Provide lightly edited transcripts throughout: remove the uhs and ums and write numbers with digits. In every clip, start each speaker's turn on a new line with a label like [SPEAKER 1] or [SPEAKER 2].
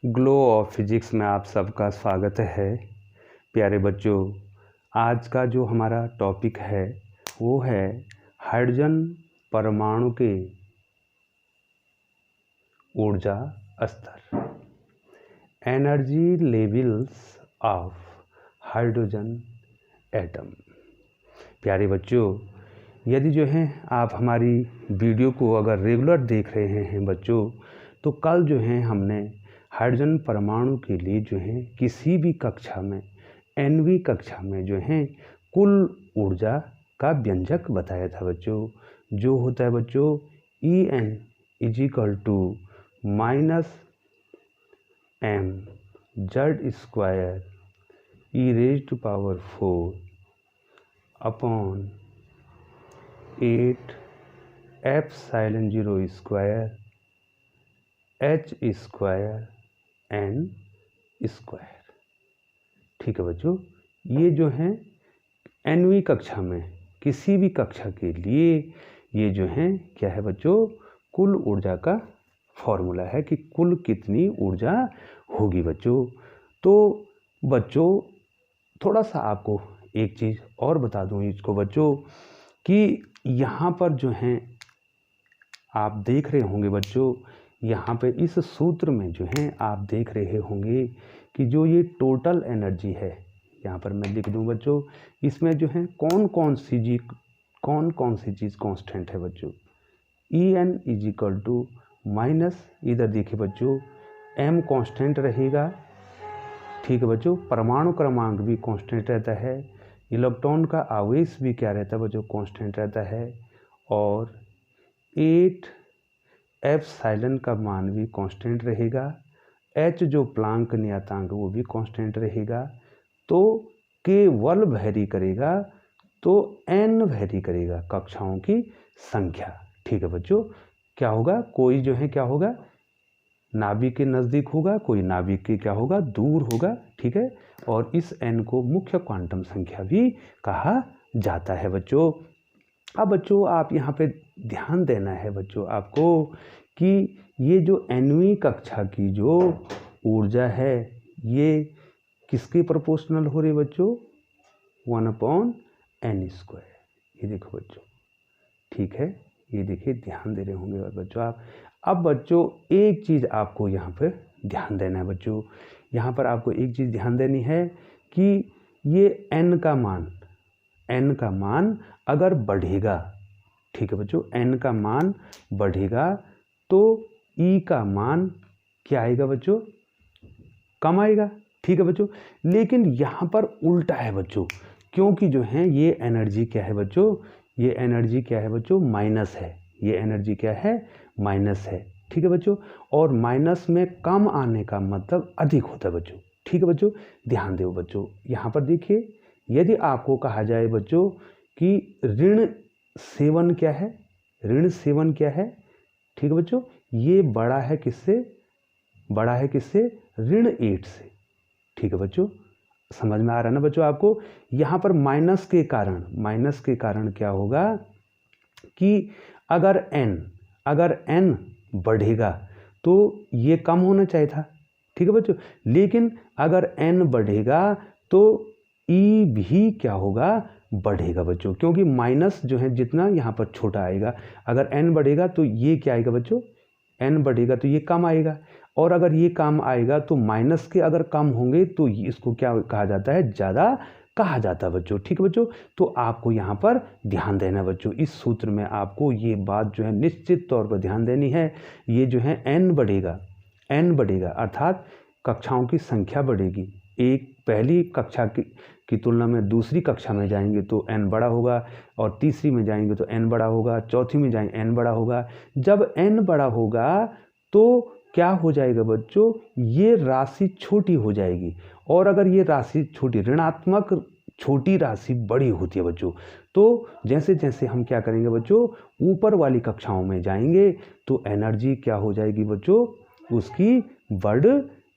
[SPEAKER 1] Glow of physics में आप सबका स्वागत है। प्यारे बच्चों, आज का जो हमारा टॉपिक है वो है हाइड्रोजन परमाणु के ऊर्जा स्तर, energy levels of hydrogen atom. प्यारे बच्चों, यदि जो है आप हमारी वीडियो को अगर रेगुलर देख रहे हैं बच्चों, तो कल जो है हमने हाइड्रोजन परमाणु के लिए जो है किसी भी कक्षा में nवीं कक्षा में जो है कुल ऊर्जा का व्यंजक बताया था बच्चों, जो होता है बच्चों En = -mz² e⁴ upon 8 ε0² h²n²। ठीक है बच्चों, ये जो है nवीं कक्षा में किसी भी कक्षा के लिए ये जो है क्या है बच्चों, कुल ऊर्जा का फॉर्मूला है कि कुल कितनी ऊर्जा होगी बच्चों। तो बच्चों थोड़ा सा आपको एक चीज़ और बता दूं इसको बच्चों कि यहाँ पर जो है आप देख रहे होंगे बच्चों, यहाँ पे इस सूत्र में जो है आप देख रहे होंगे कि जो ये टोटल एनर्जी है, यहाँ पर मैं लिख दूँ बच्चों, इसमें जो है कौन कौन सी चीज़ कांस्टेंट है बच्चों। En = इधर देखिए बच्चों m कांस्टेंट रहेगा, ठीक है बच्चों। परमाणु क्रमांक भी कांस्टेंट रहता है, इलेक्ट्रॉन का आवेश भी क्या रहता है बच्चों, कांस्टेंट रहता है, और 8 एप्सिलॉन का मान भी कांस्टेंट रहेगा, h जो प्लांक नियतांक वो भी कांस्टेंट रहेगा। तो केवल वैरी करेगा तो n वैरी करेगा कक्षाओं की संख्या। ठीक है बच्चों, क्या होगा, कोई जो है क्या होगा नाभिक के नज़दीक होगा, कोई नाभिक के क्या होगा दूर होगा, ठीक है। और इस n को मुख्य क्वांटम संख्या भी कहा जाता है बच्चों। अब बच्चों आप यहाँ पे ध्यान देना है बच्चों आपको कि ये जो nवीं कक्षा की जो ऊर्जा है ये किसके प्रोपोर्शनल हो रही है बच्चों, 1/n²। ये देखो बच्चों, ठीक है, ये देखिए ध्यान दे रहे होंगे बच्चों आप। अब बच्चों एक चीज़ आपको यहाँ पर ध्यान देना है बच्चों, यहाँ पर आपको एक चीज़ ध्यान देनी है कि ये n का मान अगर बढ़ेगा, ठीक है बच्चों, n का मान बढ़ेगा तो E का मान क्या आएगा बच्चों, कम आएगा, ठीक है बच्चों। लेकिन यहाँ पर उल्टा है बच्चों, क्योंकि जो है ये एनर्जी क्या है बच्चों, ये एनर्जी क्या है बच्चों, माइनस है, ये एनर्जी क्या है, माइनस है, ठीक है बच्चों। और माइनस में कम आने का मतलब अधिक होता है बच्चों, ठीक है बच्चों। ध्यान दो बच्चों, यहाँ पर देखिए, यदि आपको कहा जाए बच्चों कि ऋण 7 क्या है, ऋण 7 क्या है, ठीक है बच्चों, ये बड़ा है किससे, ऋण 8 से, ठीक है बच्चों। समझ में आ रहा है ना बच्चों आपको। यहाँ पर माइनस के कारण क्या होगा कि अगर n बढ़ेगा तो ये कम होना चाहिए था, ठीक है बच्चों। लेकिन अगर n बढ़ेगा तो E भी क्या होगा, बढ़ेगा बच्चों, क्योंकि माइनस जो है जितना यहाँ पर छोटा आएगा, अगर n बढ़ेगा तो ये क्या आएगा बच्चों, n बढ़ेगा तो ये कम आएगा, और अगर ये कम आएगा तो माइनस के अगर कम होंगे तो इसको क्या कहा जाता है, ज़्यादा कहा जाता है बच्चों, ठीक है बच्चों। तो आपको यहाँ पर ध्यान देना है बच्चों, इस सूत्र में आपको ये बात जो है निश्चित तौर पर ध्यान देनी है। ये जो है n बढ़ेगा अर्थात कक्षाओं की संख्या बढ़ेगी। एक पहली कक्षा की तुलना में दूसरी कक्षा में जाएंगे तो n बड़ा होगा, और तीसरी में जाएंगे तो n बड़ा होगा, चौथी में जाएंगे n बड़ा होगा। जब n बड़ा होगा तो क्या हो जाएगा बच्चों, ये राशि छोटी हो जाएगी, और अगर ये राशि छोटी, ऋणात्मक छोटी राशि बड़ी होती है बच्चों, तो जैसे जैसे हम क्या करेंगे बच्चों, ऊपर वाली कक्षाओं में जाएंगे तो एनर्जी क्या हो जाएगी बच्चों, उसकी बढ़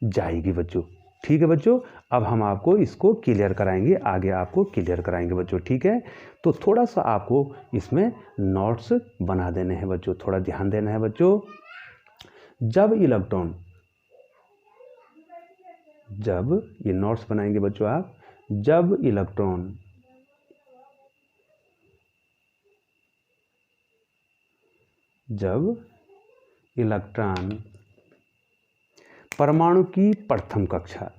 [SPEAKER 1] जाएगी बच्चों, ठीक है बच्चों। अब हम आपको इसको क्लियर कराएंगे, आगे आपको क्लियर कराएंगे बच्चों, ठीक है। तो थोड़ा सा आपको इसमें नोट्स बना देने हैं बच्चों, थोड़ा ध्यान देना है बच्चों। जब इलेक्ट्रॉन जब, ये नोट्स बनाएंगे बच्चों आप, जब इलेक्ट्रॉन परमाणु की प्रथम कक्षा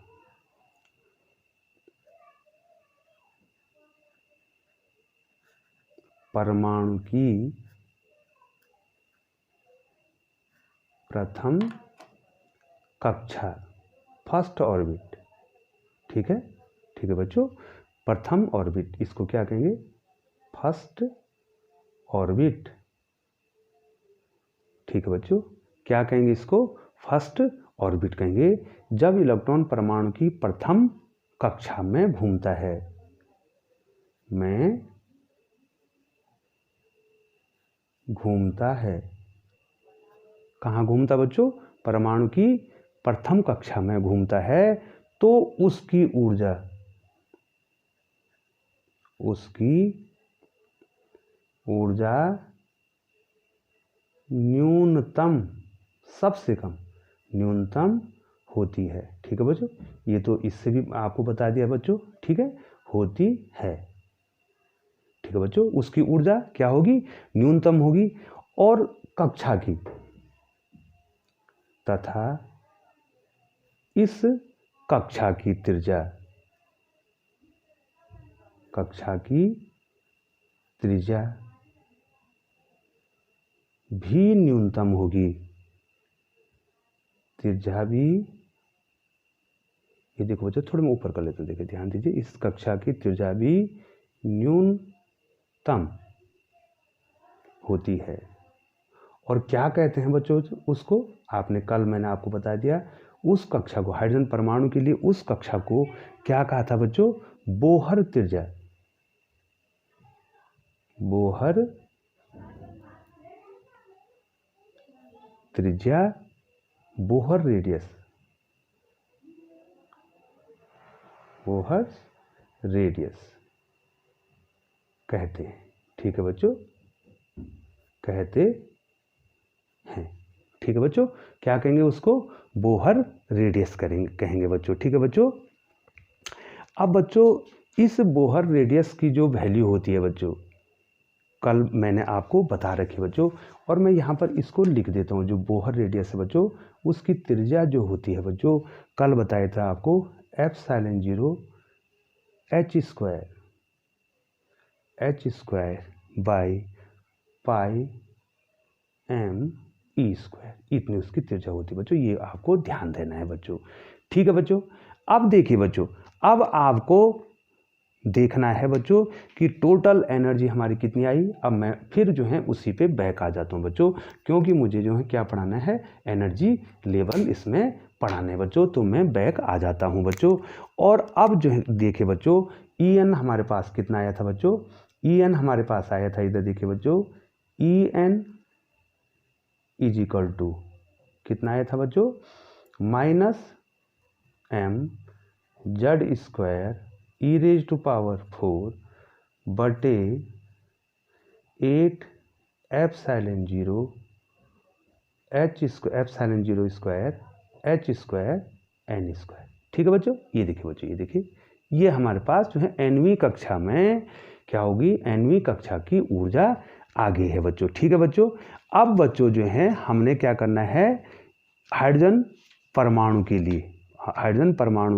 [SPEAKER 1] फर्स्ट ऑर्बिट, ठीक है बच्चों, प्रथम ऑर्बिट, इसको क्या कहेंगे, फर्स्ट ऑर्बिट, ठीक है बच्चों, क्या कहेंगे इसको, फर्स्ट ऑर्बिट कहेंगे, जब इलेक्ट्रॉन परमाणु की प्रथम कक्षा में घूमता है, कहाँ घूमता बच्चों, परमाणु की प्रथम कक्षा में घूमता है, तो उसकी ऊर्जा न्यूनतम, सबसे कम न्यूनतम होती है, ठीक है बच्चों, ये तो इससे भी आपको बता दिया बच्चों, ठीक है, होती है, ठीक है बच्चों, उसकी ऊर्जा क्या होगी, न्यूनतम होगी, और कक्षा की, तथा इस कक्षा की त्रिज्या भी न्यूनतम होगी, त्रिज्या भी, ये देखो बच्चों, थोड़ा मैं ऊपर कर लेता हूँ, देखिए ध्यान दीजिए, इस कक्षा की त्रिज्या भी न्यूनतम होती है, और क्या कहते हैं बच्चों उसको, आपने कल मैंने आपको बता दिया, उस कक्षा को, हाइड्रोजन परमाणु के लिए उस कक्षा को क्या कहा था बच्चों, बोहर त्रिज्या, बोहर रेडियस कहते हैं, ठीक है बच्चों, कहते हैं, ठीक है बच्चों, क्या कहेंगे उसको, बोहर रेडियस कहेंगे बच्चों, ठीक है बच्चों। अब बच्चों इस बोहर रेडियस की जो वैल्यू होती है बच्चों, कल मैंने आपको बता रखी बच्चों, और मैं यहाँ पर इसको लिख देता हूँ, जो बोहर रेडियस है बच्चों, उसकी त्रिज्या जो होती है बच्चों, कल बताया था आपको, ε0 h² बाई पाई m² इतनी उसकी त्रिज्या होती है बच्चों, ये आपको ध्यान देना है बच्चों, ठीक है बच्चों। अब देखिए बच्चों, अब आपको देखना है बच्चों कि टोटल एनर्जी हमारी कितनी आई। अब मैं फिर जो है उसी पे बैक आ जाता हूँ बच्चों, क्योंकि मुझे जो है क्या पढ़ाना है, एनर्जी लेवल इसमें पढ़ाने बच्चों, तो मैं बैक आ जाता हूँ बच्चों। और अब जो है देखिए बच्चों, En हमारे पास कितना आया था बच्चों, En हमारे पास आया था, इधर देखिए बच्चों, En इज इक्वल टू कितना आया था बच्चों, -mz² e⁴ बटे 8 ε0 h² n², ठीक है बच्चों। ये देखिए बच्चों, ये देखिए, ये हमारे पास जो है nवीं कक्षा में क्या होगी, nवीं कक्षा की ऊर्जा आगे है बच्चों, ठीक है बच्चों। अब बच्चों जो है हमने क्या करना है, हाइड्रोजन परमाणु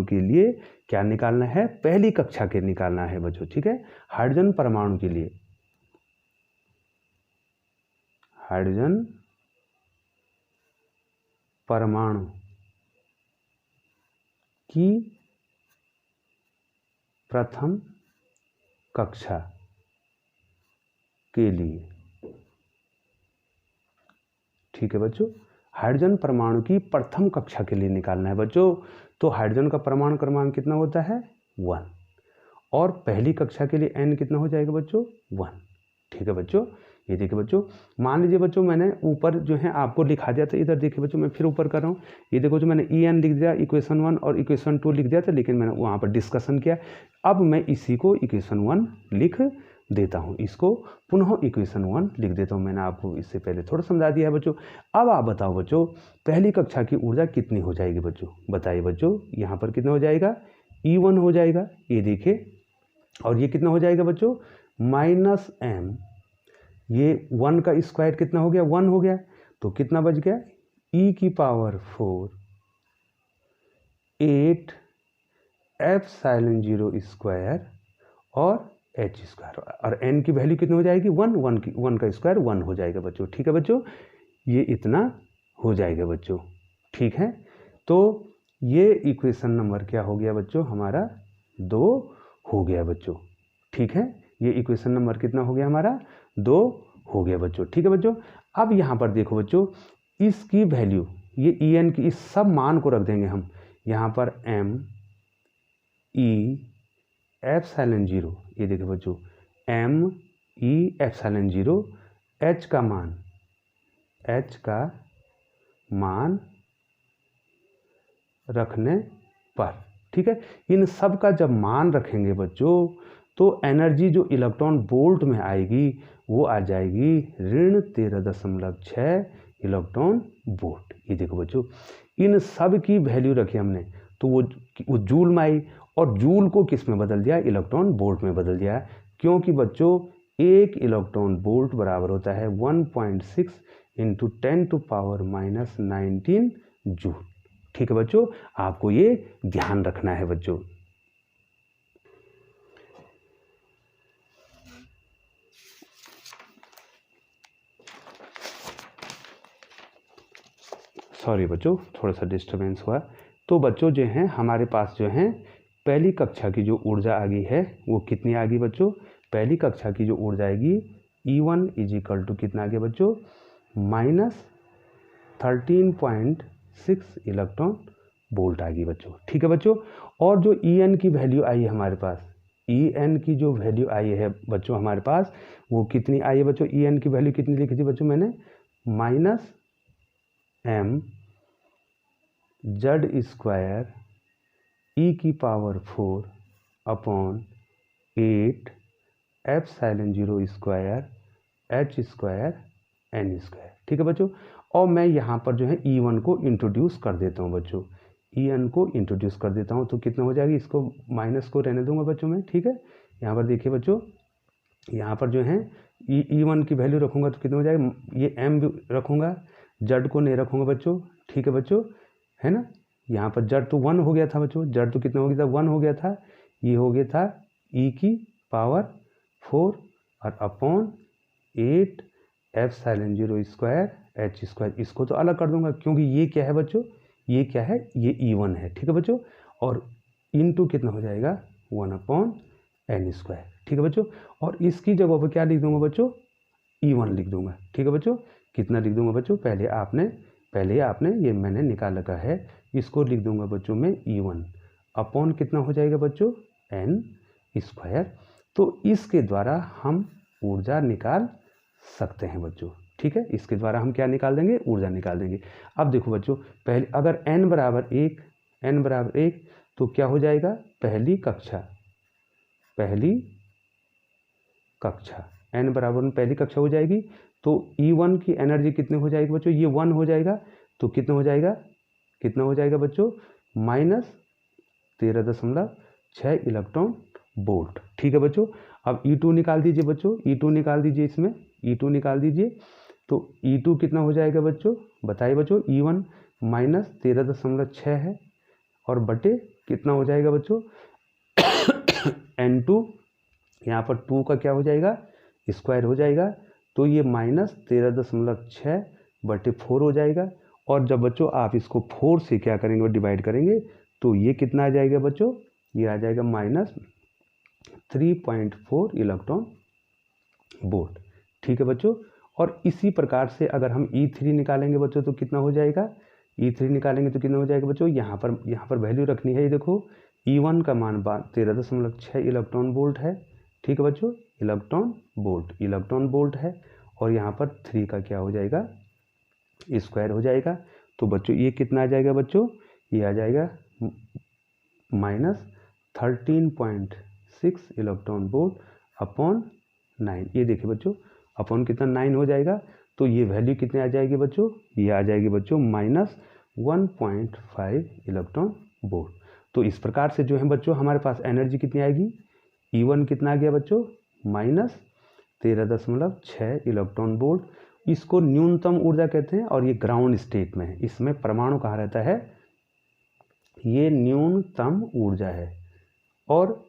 [SPEAKER 1] के लिए क्या निकालना है, पहली कक्षा के निकालना है बच्चों, ठीक है। हाइड्रोजन परमाणु के लिए, हाइड्रोजन परमाणु की प्रथम कक्षा के लिए, ठीक है बच्चों, हाइड्रोजन परमाणु की प्रथम कक्षा के लिए निकालना है बच्चों। तो हाइड्रोजन का परमाणु क्रमांक कितना होता है, 1, और पहली कक्षा के लिए n कितना हो जाएगा बच्चों, 1, ठीक है बच्चों। ये देखिए बच्चों, मान लीजिए बच्चों मैंने ऊपर जो है आपको लिखा दिया था, इधर देखिए बच्चों मैं फिर ऊपर कर रहा हूँ, ये देखो जो मैंने En लिख दिया, इक्वेशन 1 और इक्वेशन 2 लिख दिया था, लेकिन मैंने वहाँ पर डिस्कशन किया। अब मैं इसी को इक्वेशन 1 लिख देता हूँ। इसको पुनः इक्वेशन 1 लिख देता हूँ। मैंने आपको इससे पहले थोड़ा समझा दिया है बच्चों। अब आप बताओ बच्चों, पहली कक्षा की ऊर्जा कितनी हो जाएगी बच्चों? बताइए बच्चों, यहाँ पर कितना हो जाएगा? E1 हो जाएगा, ये देखिए। और ये कितना हो जाएगा बच्चों? -m, ये 1 का स्क्वायर कितना हो गया? 1 हो गया। तो कितना बच गया? e⁴ 8 ε0 स्क्वायर और h स्क्वायर, और n की वैल्यू कितनी हो जाएगी? 1 का स्क्वायर 1 हो जाएगा बच्चों। ठीक है बच्चों, ये इतना हो जाएगा बच्चों। ठीक है, तो ये इक्वेशन नंबर क्या हो गया बच्चों? हमारा 2 हो गया बच्चों। ठीक है, ये इक्वेशन नंबर कितना हो गया हमारा? 2 हो गया बच्चों। ठीक है बच्चों, अब यहाँ पर देखो बच्चों, इसकी वैल्यू, ये En की, इस सब मान को रख देंगे हम यहाँ पर। m e ε0, ये देखो बच्चों, m e ε0, h का मान रखने पर। ठीक है, इन सब का जब मान रखेंगे बच्चों, तो एनर्जी जो इलेक्ट्रॉन वोल्ट में आएगी वो आ जाएगी -13.6 इलेक्ट्रॉन वोल्ट। ये देखो बच्चों, इन सब की वैल्यू रखी हमने, तो वो जूल में आई, और जूल को किस में बदल दिया? इलेक्ट्रॉन वोल्ट में बदल दिया। क्योंकि बच्चों 1 इलेक्ट्रॉन वोल्ट बराबर होता है 1.6 × 10⁻⁻19 जूल। ठीक है बच्चों, आपको ये ध्यान रखना है बच्चों। सॉरी बच्चों, थोड़ा सा डिस्टरबेंस हुआ। तो बच्चों जो हैं, हमारे पास जो हैं पहली कक्षा की जो ऊर्जा आ गई है वो कितनी आ गई बच्चों? पहली कक्षा की जो ऊर्जा आएगी E1 = कितना आ गया बच्चों? -13.6 इलेक्ट्रॉन वोल्ट आ गई बच्चों। ठीक है बच्चों, और जो En की वैल्यू आई है हमारे पास, En की जो वैल्यू आई है बच्चों हमारे पास, वो कितनी आई है बच्चों? En की वैल्यू कितनी लिखी थी बच्चों मैंने? -m z² e⁴ upon 8 ε0 square h² n²। ठीक है बच्चों, और मैं यहाँ पर जो है E1 को इंट्रोड्यूस कर देता हूँ बच्चों। En को इंट्रोड्यूस कर देता हूँ, तो कितना हो जाएगा? इसको माइनस को रहने दूंगा बच्चों मैं। ठीक है, यहाँ पर देखिए बच्चों, यहाँ पर जो है E1 की वैल्यू रखूँगा तो कितना हो जाएगा? ये m भी रखूँगा, z को नहीं रखूँगा बच्चों। ठीक है बच्चों, है ना? यहाँ पर z तो 1 हो गया था बच्चों, z तो कितना हो गया था? 1 हो गया था। ये हो गया था e⁴ और अपॉन 8 ε0 स्क्वायर h²। इसको तो अलग कर दूंगा, क्योंकि ये क्या है बच्चों? ये क्या है? ये E1 है। ठीक है बच्चों, और इनटू कितना हो जाएगा? 1/n²। ठीक है बच्चों, और इसकी जगह पर क्या लिख दूंगा बच्चों? E1 लिख दूंगा। ठीक है बच्चों, कितना लिख दूंगा बच्चों? पहले आपने ये मैंने निकाल रखा है, इसको लिख दूंगा बच्चों में E1 अपॉन कितना हो जाएगा बच्चों? n²। तो इसके द्वारा हम ऊर्जा निकाल सकते हैं बच्चों। ठीक है, इसके द्वारा हम क्या निकाल देंगे? ऊर्जा निकाल देंगे। अब देखो बच्चों, पहले अगर n बराबर 1 तो क्या हो जाएगा? पहली कक्षा n बराबर में पहली कक्षा हो जाएगी, तो E1 की एनर्जी कितनी हो जाएगी बच्चों? ये 1 हो जाएगा, तो कितना हो जाएगा? बच्चों? -13.6 इलेक्ट्रॉन वोल्ट। ठीक है बच्चों, अब E2 निकाल दीजिए बच्चों, E2 निकाल दीजिए, इसमें E2 निकाल दीजिए। तो E2 कितना हो जाएगा बच्चों? बताइए बच्चों। E1 -13.6 है, और बटे कितना हो जाएगा बच्चों? N2, यहाँ पर 2 का क्या हो जाएगा? स्क्वायर हो जाएगा, तो ये -13.6 बटे 4 हो जाएगा। और जब बच्चों आप इसको 4 से क्या करेंगे? डिवाइड करेंगे, तो ये कितना आ जाएगा बच्चों? ये आ जाएगा -3.4 इलेक्ट्रॉन वोल्ट। ठीक है बच्चों, और इसी प्रकार से अगर हम E3 निकालेंगे बच्चों, तो कितना हो जाएगा? E3 निकालेंगे तो कितना हो जाएगा बच्चों? यहाँ पर वैल्यू रखनी है। ये देखो, E1 का मान 13.6 इलेक्ट्रॉन वोल्ट है। ठीक है बच्चों, इलेक्ट्रॉन वोल्ट है, और यहाँ पर 3 का क्या हो जाएगा? स्क्वायर हो जाएगा। तो बच्चों ये कितना आ जाएगा बच्चों? ये आ जाएगा -13.6 इलेक्ट्रॉन वोल्ट अपॉन 9, ये देखिए बच्चों अपॉन कितना 9 हो जाएगा, तो ये वैल्यू कितने आ जाएगी बच्चों, ये आ जाएगी बच्चों -1.5 इलेक्ट्रॉन वोल्ट। तो इस प्रकार से जो है बच्चों हमारे पास एनर्जी कितनी आएगी, E1 कितना आ गया बच्चों, -13.6 इलेक्ट्रॉन वोल्ट। इसको न्यूनतम ऊर्जा कहते हैं और ये ग्राउंड स्टेट में है, इसमें परमाणु कहाँ रहता है, ये न्यूनतम ऊर्जा है। और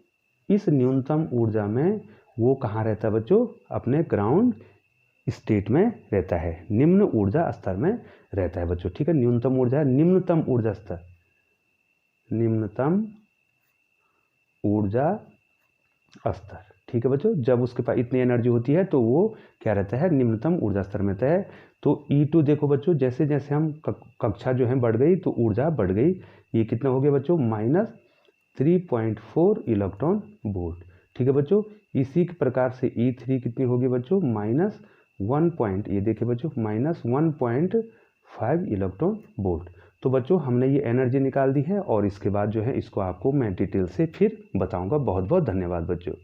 [SPEAKER 1] इस न्यूनतम ऊर्जा में वो कहाँ रहता है बच्चों, अपने ग्राउंड स्टेट में रहता है, निम्न ऊर्जा स्तर में रहता है बच्चों। ठीक है, न्यूनतम ऊर्जा है, निम्नतम ऊर्जा स्तर, निम्नतम ऊर्जा स्तर। ठीक है बच्चों, जब उसके पास इतनी एनर्जी होती है तो वो क्या रहता है, निम्नतम ऊर्जा स्तर में रहता है। तो E2 देखो बच्चों, जैसे जैसे हम कक्षा जो है बढ़ गई तो ऊर्जा बढ़ गई। ये कितना हो गया बच्चों, -3.4 इलेक्ट्रॉन वोल्ट। ठीक है बच्चों, इसी प्रकार से E3 कितनी होगी बच्चों, -1. ये देखिए बच्चों -1.5 इलेक्ट्रॉन वोल्ट। तो बच्चों हमने ये एनर्जी निकाल दी है और इसके बाद जो है इसको आपको मैं डिटेल से फिर बताऊंगा। बहुत बहुत धन्यवाद बच्चों।